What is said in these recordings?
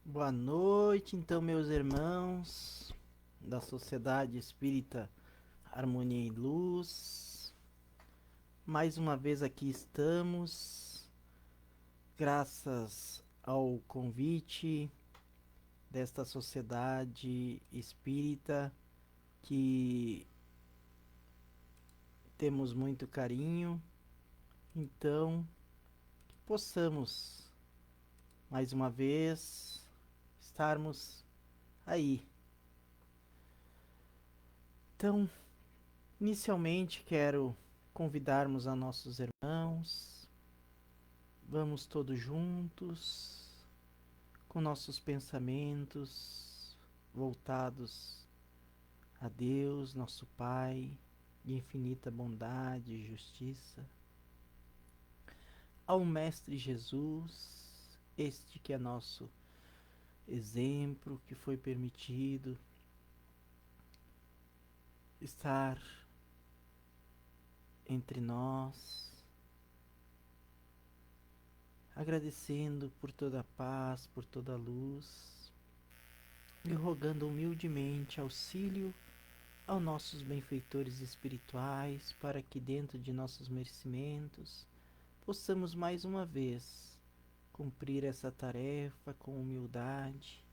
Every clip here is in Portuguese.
Boa noite, então, meus irmãos da Sociedade Espírita Harmonia e Luz. Mais uma vez aqui estamos, graças ao convite desta sociedade espírita que temos muito carinho. Então, que possamos mais uma vez estarmos aí. Então, inicialmente quero convidarmos a nossos irmãos. Vamos todos juntos, com nossos pensamentos voltados a Deus, nosso Pai, de infinita bondade e justiça, ao Mestre Jesus, este que é nosso exemplo, que foi permitido estar entre nós, agradecendo por toda a paz, por toda a luz e rogando humildemente auxílio aos nossos benfeitores espirituais para que, dentro de nossos merecimentos, possamos mais uma vez cumprir essa tarefa com humildade,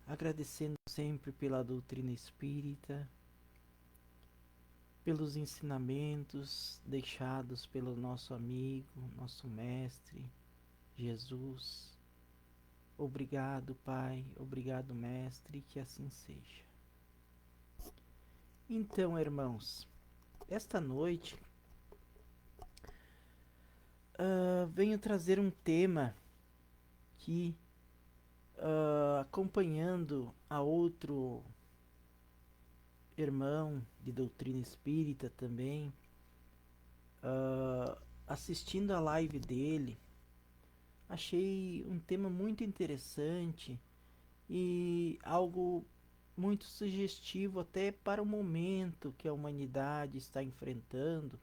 agradecendo sempre pela doutrina espírita, pelos ensinamentos deixados pelo nosso amigo, nosso mestre, Jesus. Obrigado, Pai, obrigado, Mestre, que assim seja. Então, irmãos, esta noite venho trazer um tema que, acompanhando a outro irmão de doutrina espírita também, assistindo a live dele, achei um tema muito interessante e algo muito sugestivo até para o momento que a humanidade está enfrentando.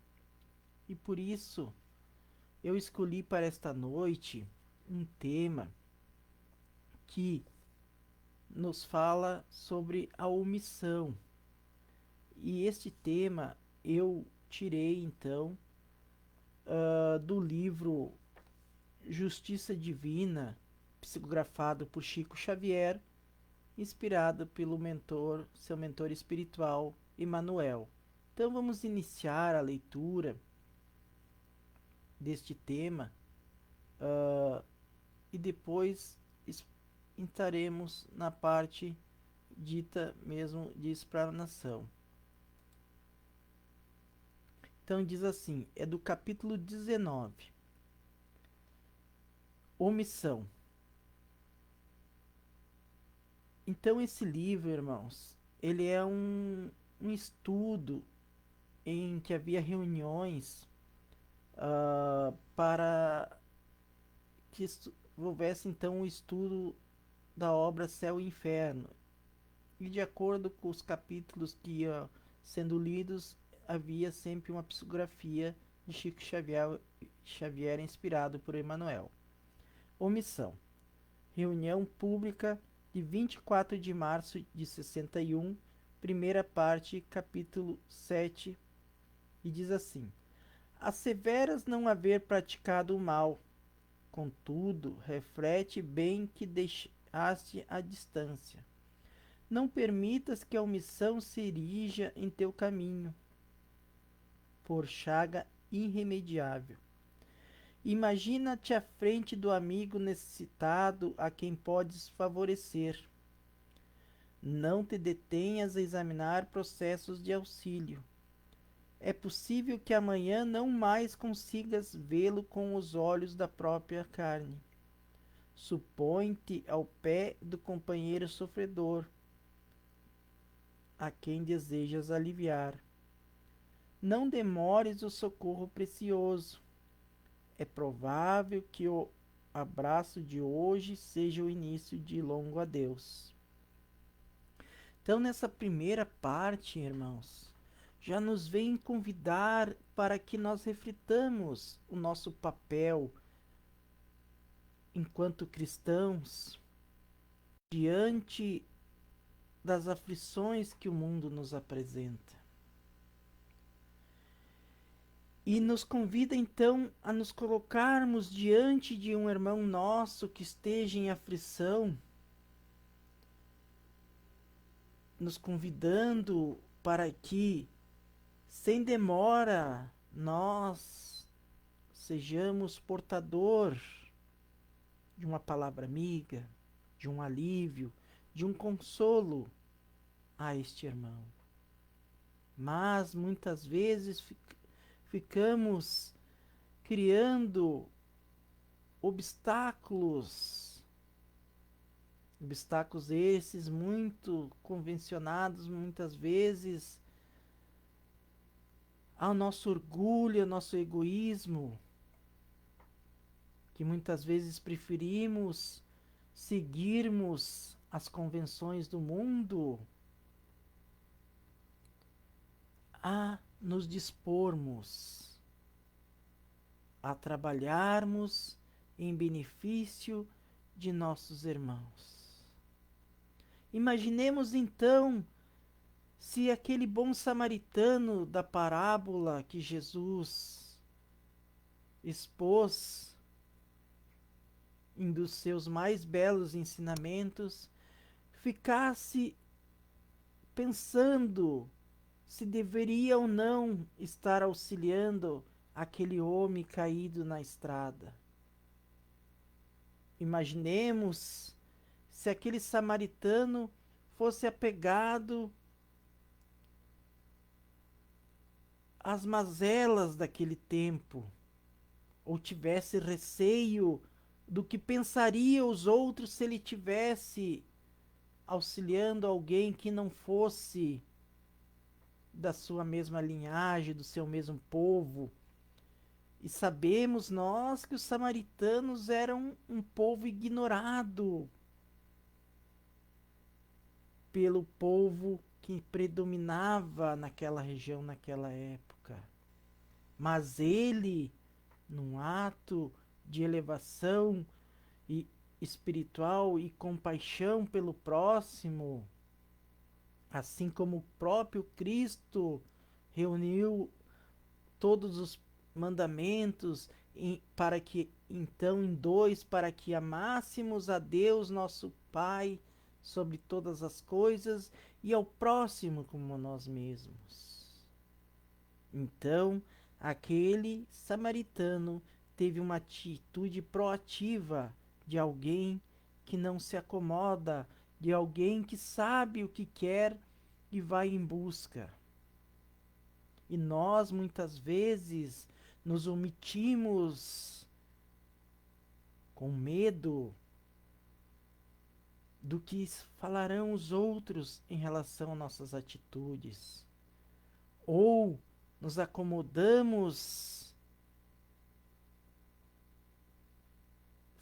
E por isso eu escolhi para esta noite um tema que nos fala sobre a omissão. E este tema eu tirei então do livro Justiça Divina, psicografado por Chico Xavier, inspirado pelo seu mentor espiritual, Emmanuel. Então vamos iniciar a leitura deste tema e depois entraremos na parte dita mesmo de explanação. Então diz assim, é do capítulo 19. Omissão. Então esse livro, irmãos, ele é um estudo em que havia reuniões para que houvesse então o estudo da obra Céu e Inferno. E de acordo com os capítulos que iam sendo lidos, havia sempre uma psicografia de Chico Xavier inspirado por Emmanuel. Omissão. Reunião pública de 24 de março de 61, primeira parte, capítulo 7, e diz assim: asseveras não haver praticado o mal, contudo, reflete bem que deixaste a distância. Não permitas que a omissão se erija em teu caminho, por chaga irremediável. Imagina-te à frente do amigo necessitado a quem podes favorecer. Não te detenhas a examinar processos de auxílio. É possível que amanhã não mais consigas vê-lo com os olhos da própria carne. Supõe-te ao pé do companheiro sofredor, a quem desejas aliviar. Não demores o socorro precioso. É provável que o abraço de hoje seja o início de longo adeus. Então, nessa primeira parte, irmãos, já nos vem convidar para que nós reflitamos o nosso papel enquanto cristãos, diante das aflições que o mundo nos apresenta. E nos convida então a nos colocarmos diante de um irmão nosso que esteja em aflição, nos convidando para que, sem demora, nós sejamos portador de uma palavra amiga, de um alívio, de um consolo a este irmão. Mas muitas vezes ficamos criando obstáculos, obstáculos esses muito convencionados, muitas vezes ao nosso orgulho, ao nosso egoísmo, que muitas vezes preferimos seguirmos as convenções do mundo a nos dispormos a trabalharmos em benefício de nossos irmãos. Imaginemos então se aquele bom samaritano da parábola que Jesus expôs em dos seus mais belos ensinamentos ficasse pensando se deveria ou não estar auxiliando aquele homem caído na estrada. Imaginemos se aquele samaritano fosse apegado às mazelas daquele tempo, ou tivesse receio do que pensariam os outros se ele tivesse auxiliando alguém que não fosse da sua mesma linhagem, do seu mesmo povo. E sabemos nós que os samaritanos eram um povo ignorado pelo povo que predominava naquela região, naquela época. Mas ele, num ato de elevação e espiritual e compaixão pelo próximo, assim como o próprio Cristo reuniu todos os mandamentos para que então em dois, para que amássemos a Deus nosso Pai sobre todas as coisas e ao próximo como nós mesmos. Então, aquele samaritano teve uma atitude proativa de alguém que não se acomoda, de alguém que sabe o que quer e vai em busca. E nós muitas vezes nos omitimos com medo do que falarão os outros em relação a nossas atitudes. Ou nos acomodamos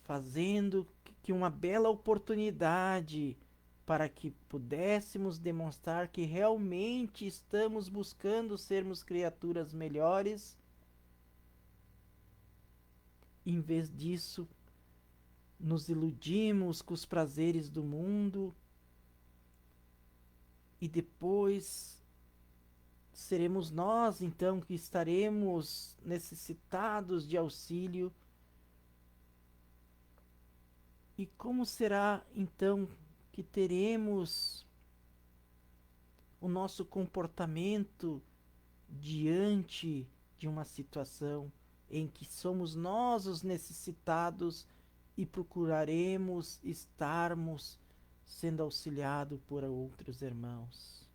fazendo que uma bela oportunidade para que pudéssemos demonstrar que realmente estamos buscando sermos criaturas melhores. Em vez disso, nos iludimos com os prazeres do mundo e depois seremos nós então que estaremos necessitados de auxílio. E como será então que teremos o nosso comportamento diante de uma situação em que somos nós os necessitados e procuraremos estarmos sendo auxiliados por outros irmãos?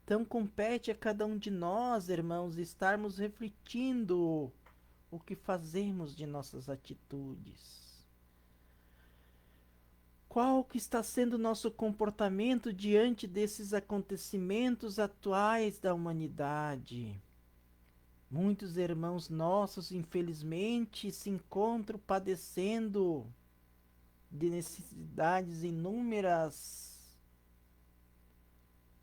Então compete a cada um de nós, irmãos, estarmos refletindo o que fazemos de nossas atitudes. Qual que está sendo o nosso comportamento diante desses acontecimentos atuais da humanidade? Muitos irmãos nossos, infelizmente, se encontram padecendo de necessidades inúmeras.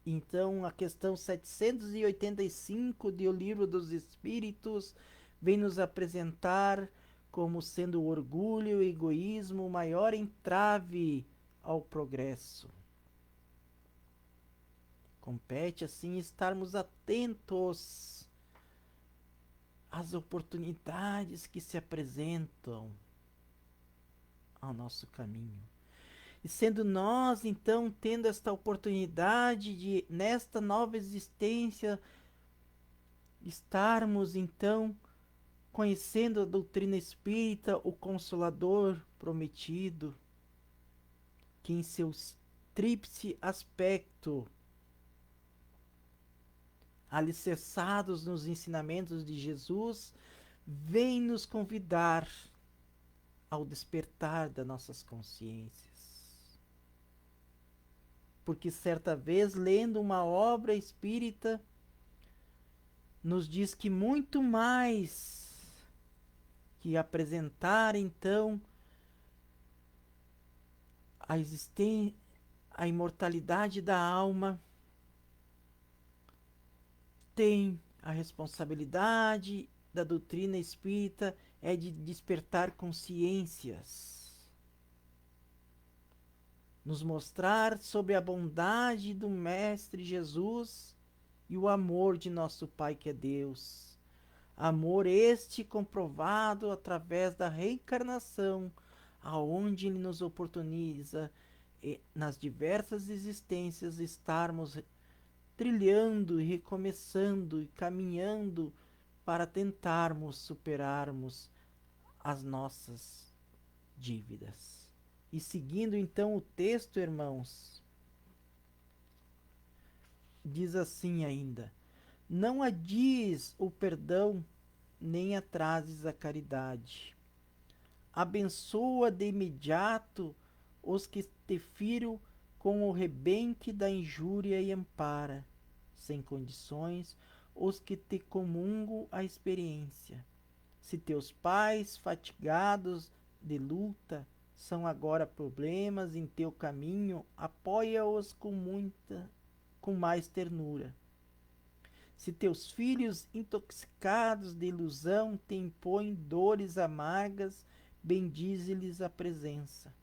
Então, a questão 785 do Livro dos Espíritos vem nos apresentar como sendo o orgulho e o egoísmo o maior entrave ao progresso. Compete, assim, estarmos atentos às oportunidades que se apresentam ao nosso caminho. E sendo nós, então, tendo esta oportunidade de, nesta nova existência, estarmos, então, conhecendo a doutrina espírita, o Consolador prometido, que em seu tríplice aspecto, alicerçados nos ensinamentos de Jesus, vem nos convidar ao despertar das nossas consciências. Porque certa vez, lendo uma obra espírita, nos diz que muito mais que apresentar então a existência, a imortalidade da alma, tem a responsabilidade da doutrina espírita é de despertar consciências, nos mostrar sobre a bondade do Mestre Jesus e o amor de nosso Pai que é Deus. Amor este comprovado através da reencarnação, aonde Ele nos oportuniza nas diversas existências estarmos trilhando e recomeçando e caminhando para tentarmos superarmos as nossas dívidas. E seguindo então o texto, irmãos, diz assim ainda: não adies o perdão, nem atrases a caridade. Abençoa de imediato os que te firam com o rebenque da injúria e ampara, sem condições, os que te comungam a experiência. Se teus pais, fatigados de luta, são agora problemas em teu caminho, apoia-os com mais ternura. Se teus filhos, intoxicados de ilusão, te impõem dores amargas, bendize-lhes a presença.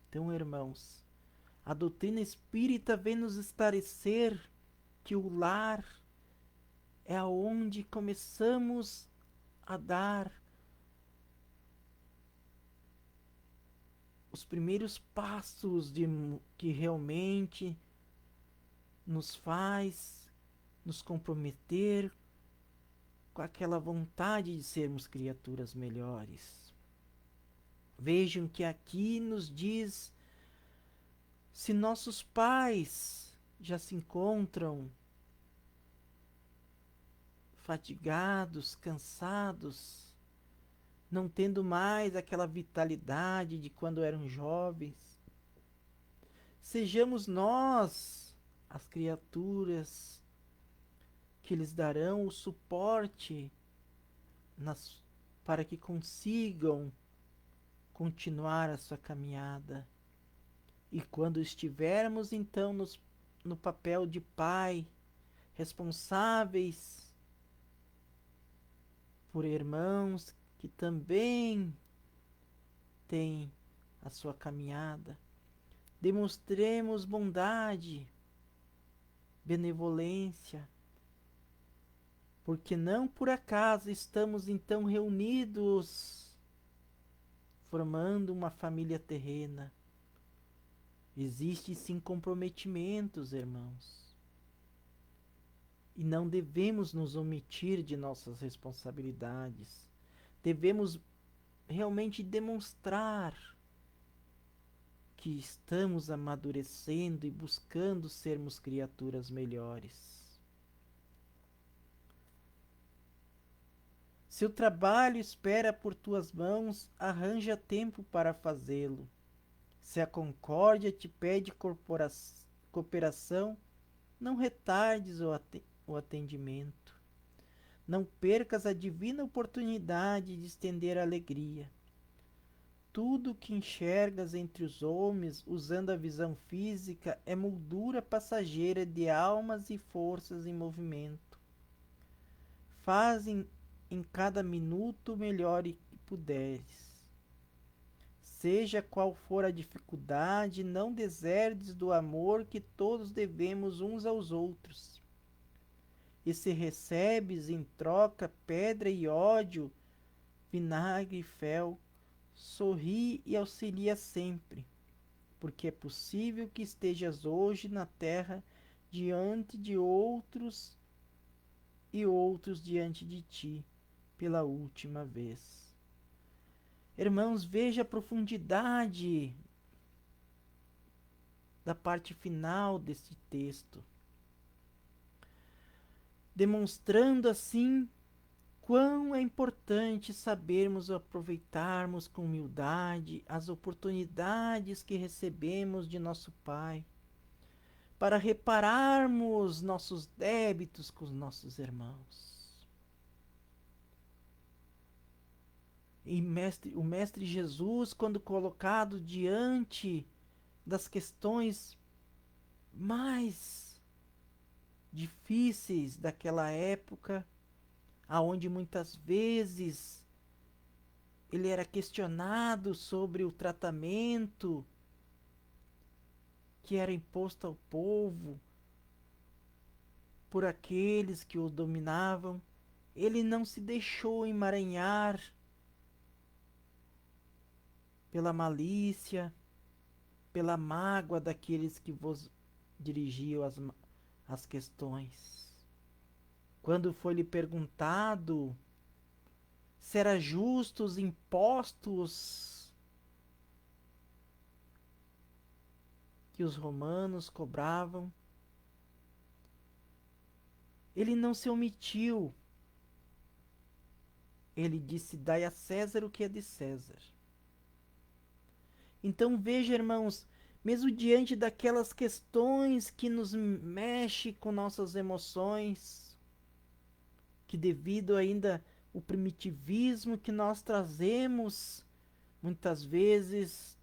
Então, irmãos, a doutrina espírita vem nos esclarecer que o lar é aonde começamos a dar os primeiros passos que realmente nos faz nos comprometer com aquela vontade de sermos criaturas melhores. Vejam que aqui nos diz: se nossos pais já se encontram fatigados, cansados, não tendo mais aquela vitalidade de quando eram jovens, sejamos nós as criaturas que lhes darão o suporte para que consigam continuar a sua caminhada. E quando estivermos então no papel de pai, responsáveis por irmãos que também têm a sua caminhada, demonstremos bondade, benevolência, porque não por acaso estamos então reunidos, formando uma família terrena. Existem sim comprometimentos, irmãos. E não devemos nos omitir de nossas responsabilidades. Devemos realmente demonstrar que estamos amadurecendo e buscando sermos criaturas melhores. Se o trabalho espera por tuas mãos, arranja tempo para fazê-lo. Se a concórdia te pede cooperação, não retardes o atendimento. Não percas a divina oportunidade de estender a alegria. Tudo que enxergas entre os homens, usando a visão física, é moldura passageira de almas e forças em movimento. Fazem em cada minuto o melhor puderes. Seja qual for a dificuldade, não deserdes do amor que todos devemos uns aos outros. E se recebes em troca pedra e ódio, vinagre e fel, sorri e auxilia sempre, porque é possível que estejas hoje na terra diante de outros e outros diante de ti pela última vez. Irmãos, veja a profundidade da parte final deste texto, demonstrando assim quão é importante sabermos aproveitarmos com humildade as oportunidades que recebemos de nosso Pai, para repararmos nossos débitos com os nossos irmãos. E o Mestre Jesus, quando colocado diante das questões mais difíceis daquela época, aonde muitas vezes ele era questionado sobre o tratamento que era imposto ao povo por aqueles que o dominavam, ele não se deixou emaranhar pela malícia, pela mágoa daqueles que vos dirigiam as questões. Quando foi-lhe perguntado se era justo os impostos que os romanos cobravam, ele não se omitiu. Ele disse: dai a César o que é de César. Então veja, irmãos, mesmo diante daquelas questões que nos mexe com nossas emoções, que devido ainda o primitivismo que nós trazemos, muitas vezes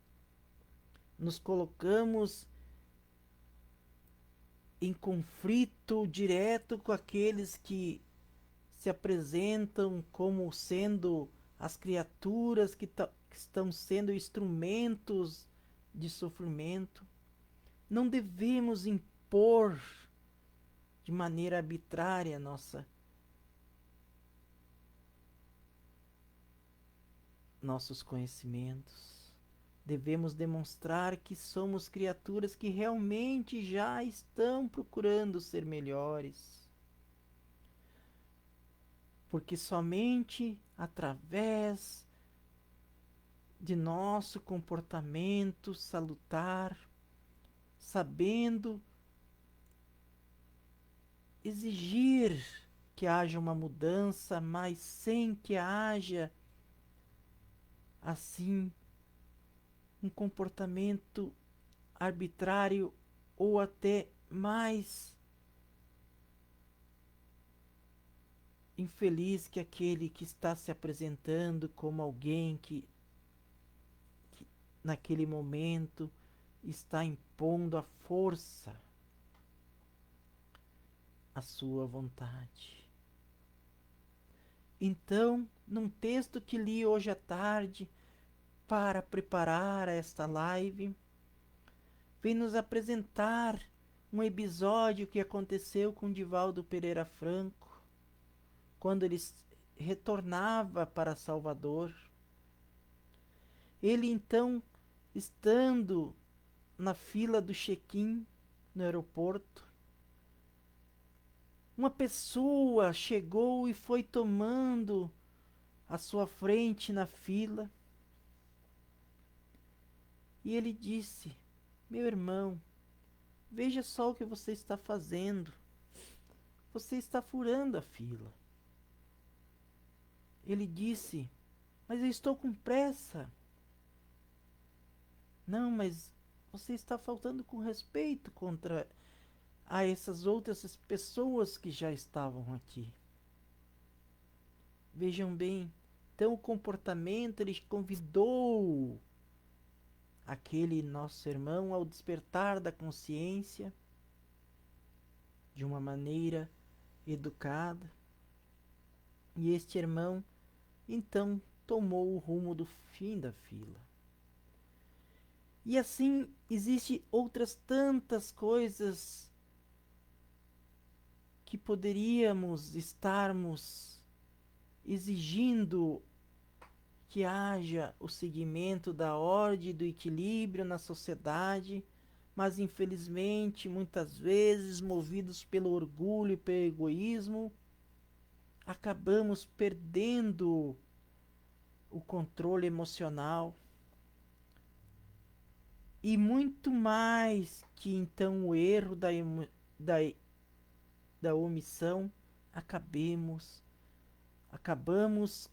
nos colocamos em conflito direto com aqueles que se apresentam como sendo as criaturas que estão sendo instrumentos de sofrimento. Não devemos impor de maneira arbitrária nossos conhecimentos. Devemos demonstrar que somos criaturas que realmente já estão procurando ser melhores. Porque somente através de nosso comportamento salutar, sabendo exigir que haja uma mudança, mas sem que haja assim um comportamento arbitrário ou até mais infeliz que aquele que está se apresentando como alguém que naquele momento está impondo à força a sua vontade. Então, num texto que li hoje à tarde para preparar esta live, vem nos apresentar um episódio que aconteceu com Divaldo Pereira Franco, quando ele retornava para Salvador. Ele então, estando na fila do check-in no aeroporto, uma pessoa chegou e foi tomando a sua frente na fila. E ele disse: meu irmão, veja só o que você está fazendo. Você está furando a fila. Ele disse: mas eu estou com pressa. Não, mas você está faltando com respeito contra a essas outras pessoas que já estavam aqui. Vejam bem, então o comportamento, ele convidou aquele nosso irmão ao despertar da consciência de uma maneira educada. E este irmão, então, tomou o rumo do fim da fila. E assim existe outras tantas coisas que poderíamos estarmos exigindo que haja o seguimento da ordem e do equilíbrio na sociedade, mas infelizmente, muitas vezes, movidos pelo orgulho e pelo egoísmo, acabamos perdendo o controle emocional e muito mais que então o erro da, da omissão, acabamos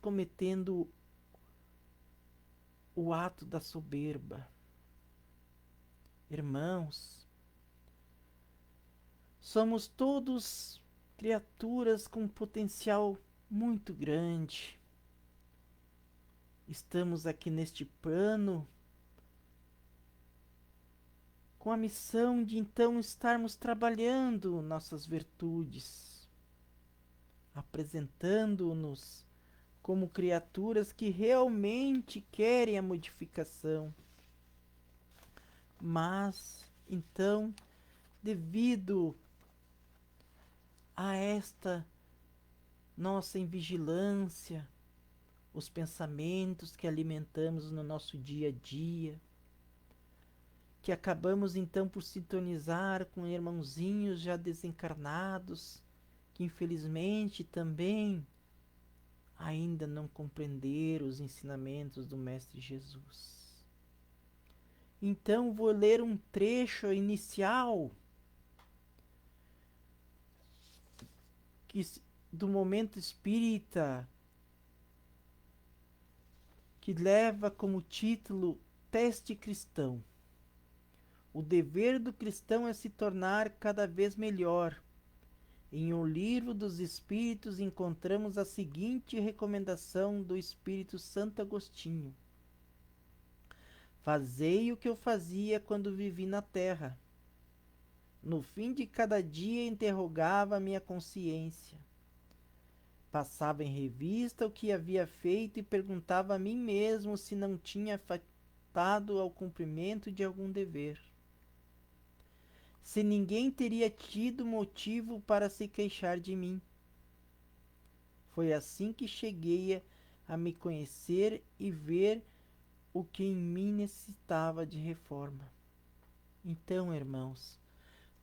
cometendo o ato da soberba. Irmãos, somos todos criaturas com potencial muito grande. Estamos aqui neste plano com a missão de então estarmos trabalhando nossas virtudes, apresentando-nos como criaturas que realmente querem a modificação. Mas, então, devido a esta nossa invigilância, os pensamentos que alimentamos no nosso dia a dia, que acabamos então por sintonizar com irmãozinhos já desencarnados, que infelizmente também ainda não compreenderam os ensinamentos do Mestre Jesus. Então vou ler um trecho inicial do Momento Espírita, que leva como título Teste Cristão. O dever do cristão é se tornar cada vez melhor. Em O Livro dos Espíritos encontramos a seguinte recomendação do Espírito Santo Agostinho: fazei o que eu fazia quando vivi na terra. No fim de cada dia interrogava a minha consciência. Passava em revista o que havia feito e perguntava a mim mesmo se não tinha faltado ao cumprimento de algum dever. Se ninguém teria tido motivo para se queixar de mim. Foi assim que cheguei a me conhecer e ver o que em mim necessitava de reforma. Então, irmãos,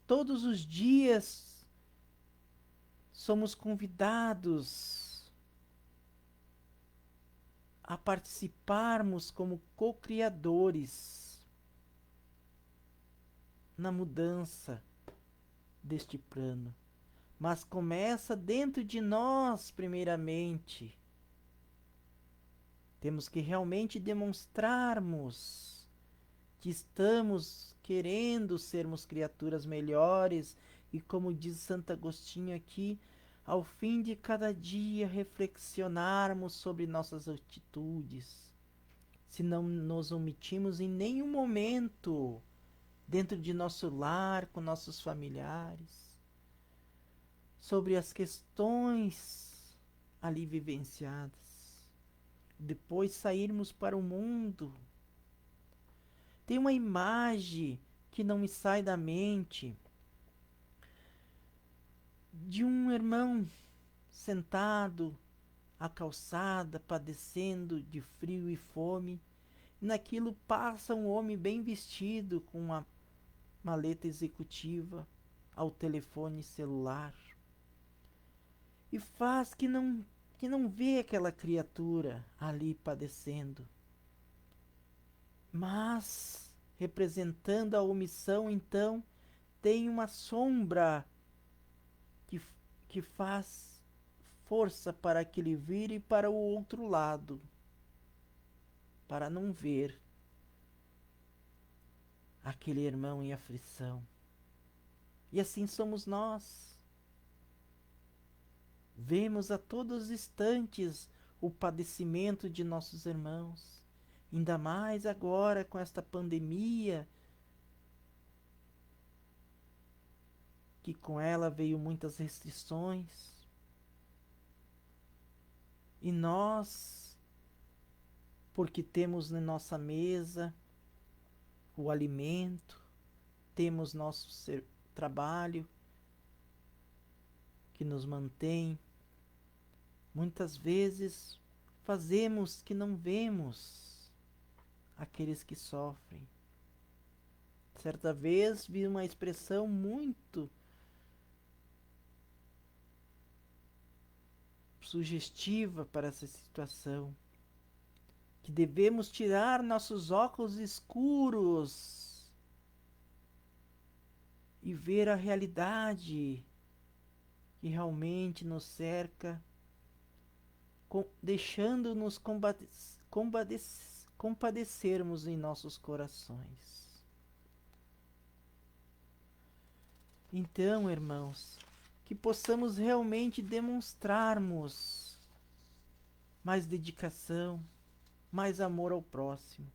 todos os dias somos convidados a participarmos como co-criadores na mudança deste plano. Mas começa dentro de nós, primeiramente. Temos que realmente demonstrarmos que estamos querendo sermos criaturas melhores e, como diz Santo Agostinho aqui, ao fim de cada dia reflexionarmos sobre nossas atitudes, se não nos omitimos em nenhum momento dentro de nosso lar, com nossos familiares, sobre as questões ali vivenciadas. Depois sairmos para o mundo. Tem uma imagem que não me sai da mente de um irmão sentado à calçada, padecendo de frio e fome. E naquilo passa um homem bem vestido com uma maleta executiva ao telefone celular. E faz que não vê aquela criatura ali padecendo. Mas, representando a omissão, então, tem uma sombra que, que faz força para que ele vire para o outro lado, para não ver aquele irmão em aflição. E assim somos nós. Vemos a todos os instantes o padecimento de nossos irmãos, ainda mais agora com esta pandemia, que com ela veio muitas restrições. E nós porque temos na nossa mesa o alimento, temos nosso trabalho que nos mantém. Muitas vezes fazemos que não vemos aqueles que sofrem. Certa vez vi uma expressão muito sugestiva para essa situação, que devemos tirar nossos óculos escuros e ver a realidade que realmente nos cerca, deixando-nos compadecermos em nossos corações. Então, irmãos, que possamos realmente demonstrarmos mais dedicação, mais amor ao próximo.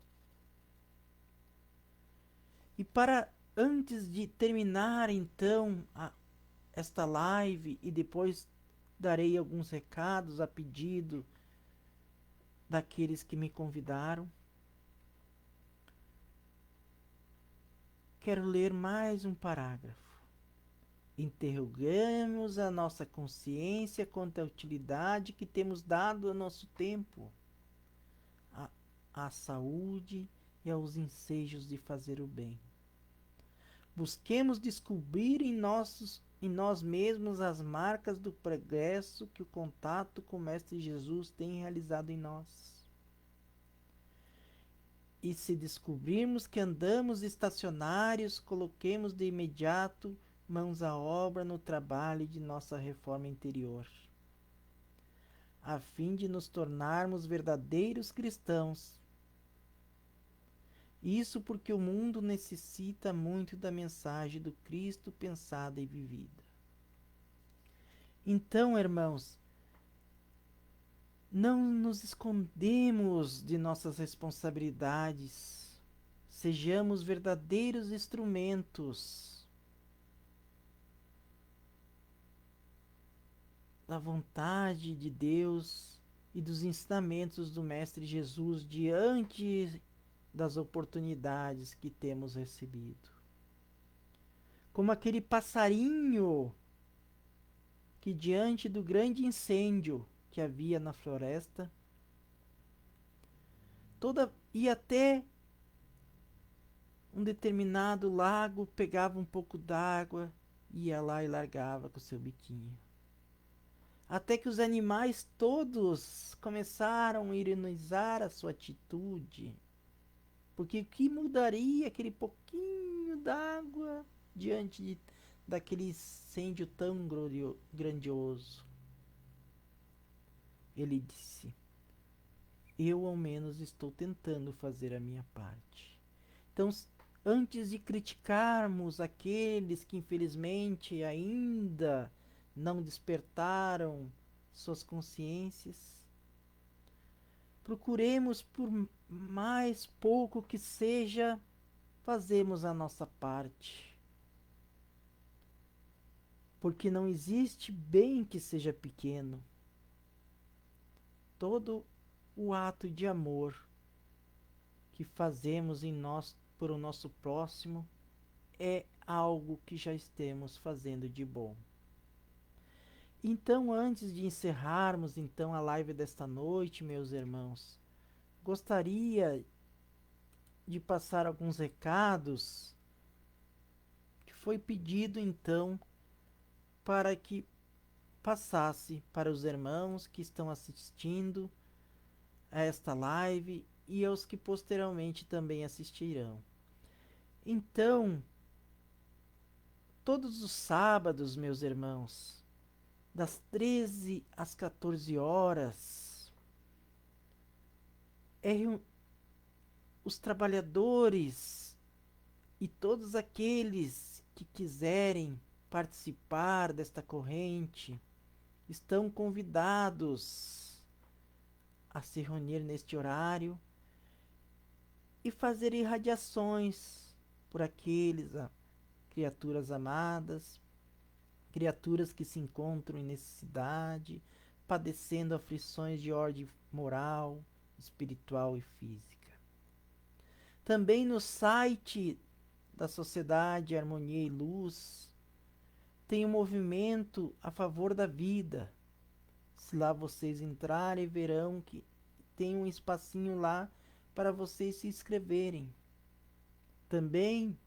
E para antes de terminar então esta live e depois darei alguns recados a pedido daqueles que me convidaram, quero ler mais um parágrafo. Interrogamos a nossa consciência quanto à utilidade que temos dado ao nosso tempo, à saúde e aos ensejos de fazer o bem. Busquemos descobrir em nós mesmos as marcas do progresso que o contato com o Mestre Jesus tem realizado em nós. E se descobrirmos que andamos estacionários, coloquemos de imediato mãos à obra no trabalho de nossa reforma interior, a fim de nos tornarmos verdadeiros cristãos. Isso porque o mundo necessita muito da mensagem do Cristo pensada e vivida. Então, irmãos, não nos escondemos de nossas responsabilidades. Sejamos verdadeiros instrumentos da vontade de Deus e dos ensinamentos do Mestre Jesus diante das oportunidades que temos recebido. Como aquele passarinho que, diante do grande incêndio que havia na floresta, ia até um determinado lago, pegava um pouco d'água, ia lá e largava com seu biquinho. Até que os animais todos começaram a ironizar a sua atitude. Porque o que mudaria aquele pouquinho d'água diante daquele incêndio tão grandioso? Ele disse: eu ao menos estou tentando fazer a minha parte. Então, antes de criticarmos aqueles que infelizmente ainda não despertaram suas consciências, procuremos, por mais pouco que seja, fazermos a nossa parte. Porque não existe bem que seja pequeno. Todo o ato de amor que fazemos em nós por o nosso próximo é algo que já estamos fazendo de bom. Então, antes de encerrarmos então a live desta noite, meus irmãos, gostaria de passar alguns recados que foi pedido então para que passasse para os irmãos que estão assistindo a esta live e aos que posteriormente também assistirão. Então, todos os sábados, meus irmãos, das 13 às 14 horas, os trabalhadores e todos aqueles que quiserem participar desta corrente estão convidados a se reunir neste horário e fazer irradiações por aqueles criaturas amadas, criaturas que se encontram em necessidade, padecendo aflições de ordem moral, espiritual e física. Também no site da Sociedade Harmonia e Luz tem um movimento a favor da vida. Se lá vocês entrarem, verão que tem um espacinho lá para vocês se inscreverem. Também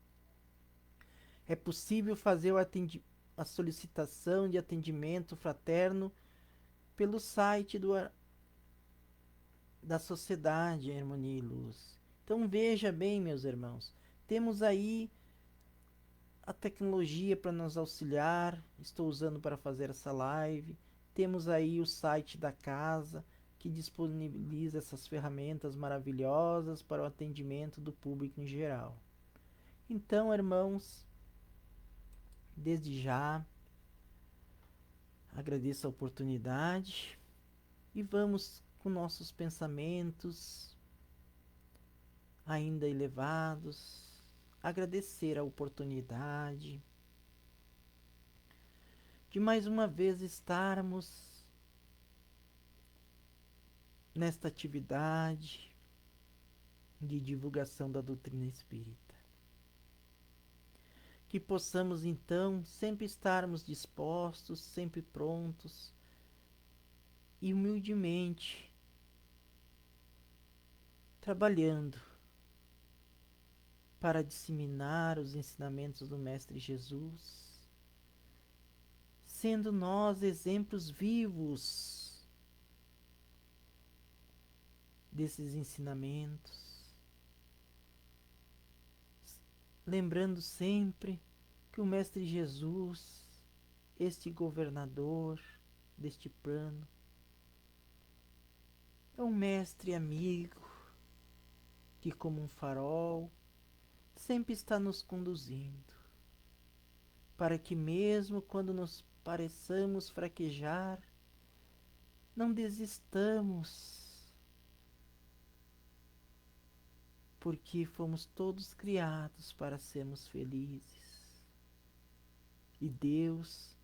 é possível fazer a solicitação de atendimento fraterno pelo site da Sociedade Harmonia e Luz. Então veja bem, meus irmãos, temos aí a tecnologia para nos auxiliar, estou usando para fazer essa live. Temos aí o site da casa que disponibiliza essas ferramentas maravilhosas para o atendimento do público em geral. Então, irmãos, desde já agradeço a oportunidade e vamos com nossos pensamentos ainda elevados, agradecer a oportunidade de mais uma vez estarmos nesta atividade de divulgação da doutrina espírita. Que possamos então sempre estarmos dispostos, sempre prontos e humildemente trabalhando para disseminar os ensinamentos do Mestre Jesus, sendo nós exemplos vivos desses ensinamentos, lembrando sempre que o Mestre Jesus, este governador deste plano, é um mestre amigo que, como um farol, sempre está nos conduzindo, para que mesmo quando nos pareçamos fraquejar, não desistamos, porque fomos todos criados para sermos felizes. E Deus,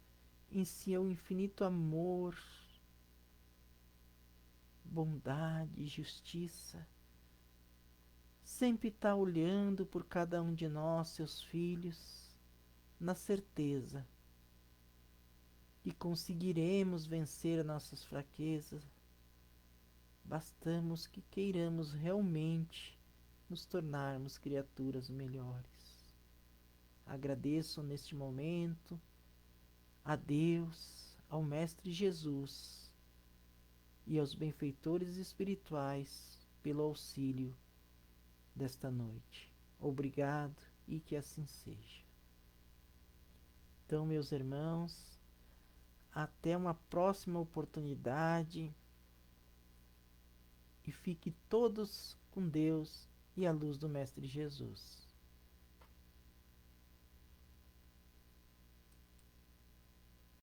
em seu infinito amor, bondade e justiça, sempre está olhando por cada um de nós, seus filhos, na certeza que conseguiremos vencer nossas fraquezas. Bastamos que queiramos realmente nos tornarmos criaturas melhores. Agradeço neste momento a Deus, ao Mestre Jesus e aos benfeitores espirituais pelo auxílio desta noite. Obrigado e que assim seja. Então, meus irmãos, até uma próxima oportunidade e fiquem todos com Deus e a luz do Mestre Jesus.